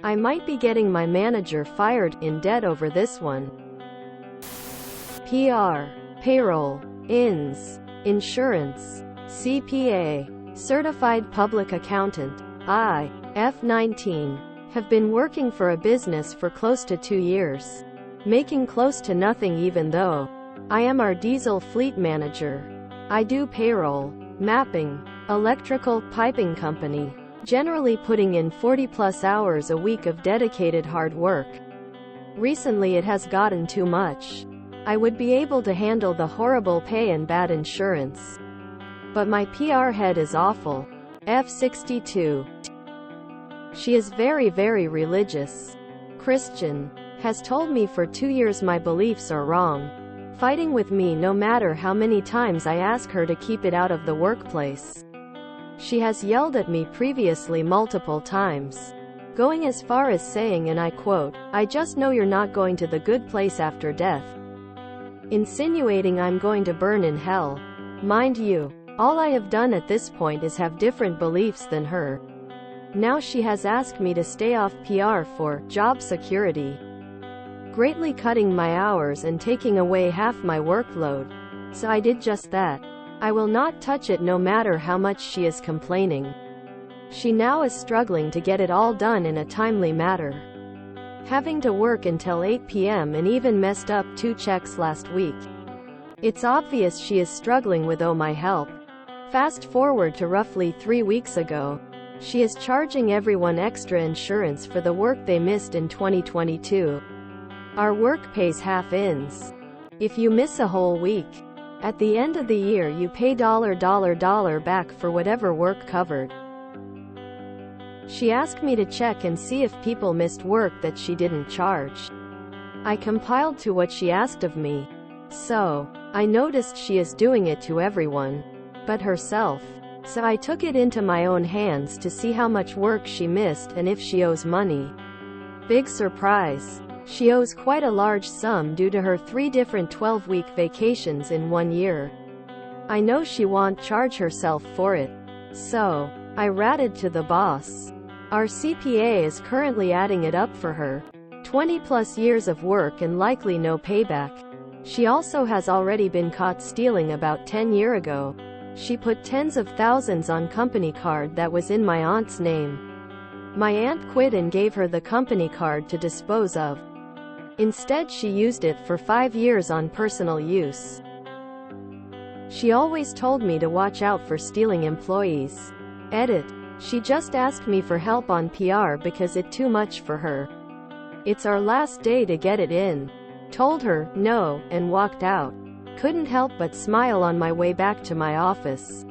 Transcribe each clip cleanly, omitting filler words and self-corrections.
I might be getting my manager fired, in debt over this one. PR, payroll, ins, insurance, CPA, certified public accountant. I, F19, have been working for a business for close to 2 years, making close to nothing even though I am our diesel fleet manager. I do payroll, mapping, electrical, piping company, generally putting in 40+ hours a week of dedicated hard work. Recently it has gotten too much. I would be able to handle the horrible pay and bad insurance, but my PR head is awful. F62. She is very, very religious. Christian. Has told me for 2 years my beliefs are wrong. Fighting with me no matter how many times I ask her to keep it out of the workplace. She has yelled at me previously multiple times, going as far as saying, and I quote, "I just know you're not going to the good place after death," insinuating I'm going to burn in hell. Mind you, all I have done at this point is have different beliefs than her. Now she has asked me to stay off PR for job security, greatly cutting my hours and taking away half my workload. So I did just that. I will not touch it no matter how much she is complaining. She now is struggling to get it all done in a timely manner, having to work until 8 p.m. and even messed up 2 checks last week. It's obvious she is struggling with my help. Fast forward to roughly 3 weeks ago. She is charging everyone extra insurance for the work they missed in 2022. Our work pays half ins. If you miss a whole week, at the end of the year you pay $$ back for whatever work covered. She asked me to check and see if people missed work that she didn't charge. I compiled to what she asked of me. So, I noticed she is doing it to everyone but herself. So I took it into my own hands to see how much work she missed and if she owes money. Big surprise. She owes quite a large sum due to her 3 different 12-week vacations in 1 year. I know she won't charge herself for it. So, I ratted to the boss. Our CPA is currently adding it up for her. 20+ years of work and likely no payback. She also has already been caught stealing about 10 years ago. She put tens of thousands on company card that was in my aunt's name. My aunt quit and gave her the company card to dispose of. Instead she used it for 5 years on personal use. She always told me to watch out for stealing employees. Edit. She just asked me for help on PR because it's too much for her. It's our last day to get it in. Told her, no, and walked out. Couldn't help but smile on my way back to my office.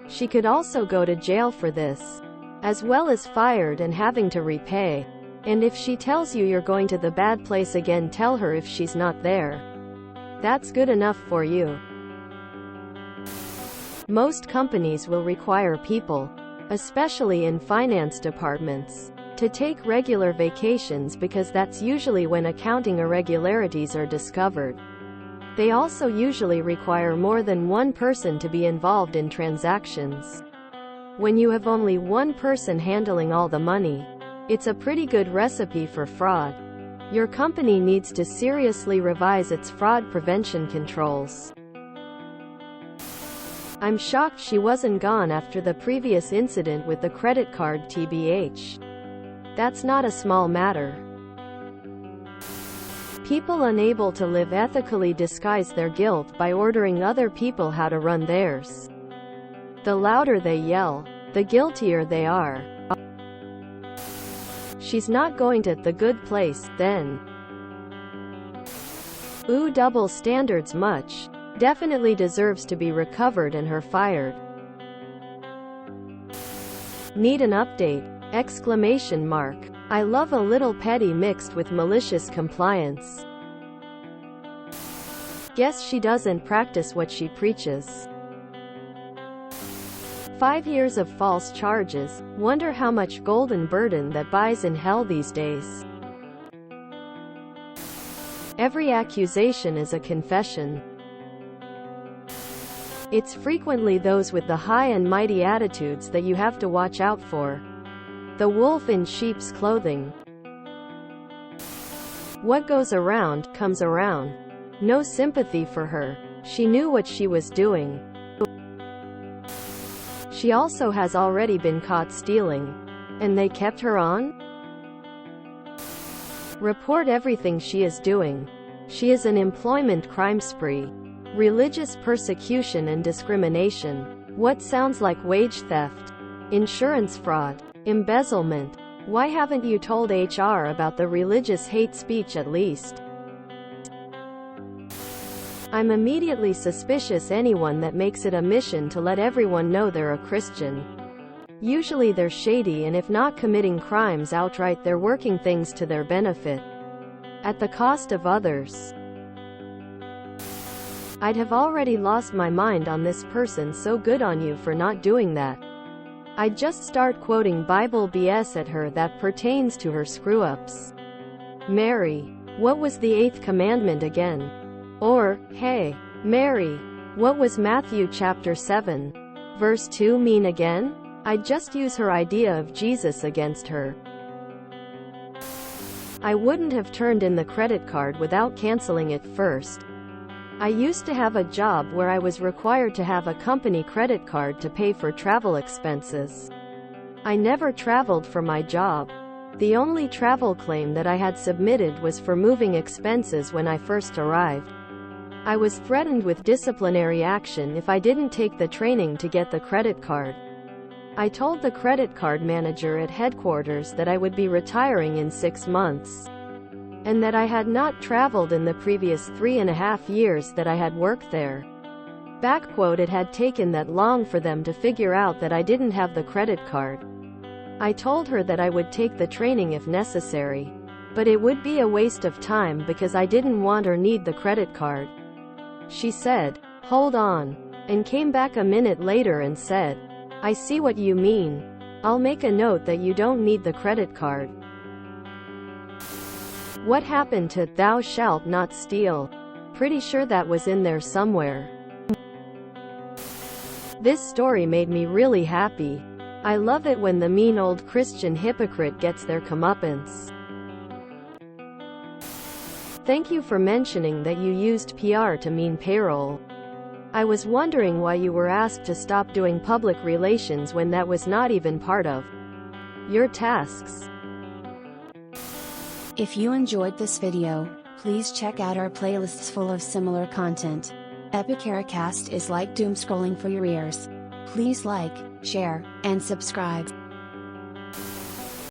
She could also go to jail for this, as well as fired and having to repay. And if she tells you you're going to the bad place again, tell her if she's not there. That's good enough for you. Most companies will require people, especially in finance departments, to take regular vacations because that's usually when accounting irregularities are discovered. They also usually require more than one person to be involved in transactions. When you have only one person handling all the money, it's a pretty good recipe for fraud. Your company needs to seriously revise its fraud prevention controls. I'm shocked she wasn't gone after the previous incident with the credit card TBH. That's not a small matter. People unable to live ethically disguise their guilt by ordering other people how to run theirs. The louder they yell, the guiltier they are. She's not going to the good place, then. Ooh, double standards much. Definitely deserves to be recovered and her fired. Need an update! Exclamation mark. I love a little petty mixed with malicious compliance. Guess she doesn't practice what she preaches. 5 years of false charges. Wonder how much golden burden that buys in hell these days. Every accusation is a confession. It's frequently those with the high and mighty attitudes that you have to watch out for. The wolf in sheep's clothing. What goes around, comes around. No sympathy for her. She knew what she was doing. She also has already been caught stealing. And they kept her on? Report everything she is doing. She is an employment crime spree. Religious persecution and discrimination. What sounds like wage theft? Insurance fraud. Embezzlement. Why haven't you told HR about the religious hate speech at least? I'm immediately suspicious anyone that makes it a mission to let everyone know they're a Christian. Usually they're shady, and if not committing crimes outright, they're working things to their benefit. At the cost of others. I'd have already lost my mind on this person, so good on you for not doing that. I'd just start quoting Bible BS at her that pertains to her screw-ups. Mary, what was the 8th commandment again? Or, hey, Mary, what was Matthew chapter 7, verse 2 mean again? I'd just use her idea of Jesus against her. I wouldn't have turned in the credit card without canceling it first. I used to have a job where I was required to have a company credit card to pay for travel expenses. I never traveled for my job. The only travel claim that I had submitted was for moving expenses when I first arrived. I was threatened with disciplinary action if I didn't take the training to get the credit card. I told the credit card manager at headquarters that I would be retiring in 6 months. And that I had not traveled in the previous 3.5 years that I had worked there. Backquote, it had taken that long for them to figure out that I didn't have the credit card. I told her that I would take the training if necessary. But it would be a waste of time because I didn't want or need the credit card. She said, "Hold on," and came back a minute later and said, "I see what you mean. I'll make a note that you don't need the credit card." What happened to "thou shalt not steal"? Pretty sure that was in there somewhere. This story made me really happy. I love it when the mean old Christian hypocrite gets their comeuppance. Thank you for mentioning that you used PR to mean payroll. I was wondering why you were asked to stop doing public relations when that was not even part of your tasks. If you enjoyed this video, please check out our playlists full of similar content. Epicaricast is like doom scrolling for your ears. Please like, share, and subscribe.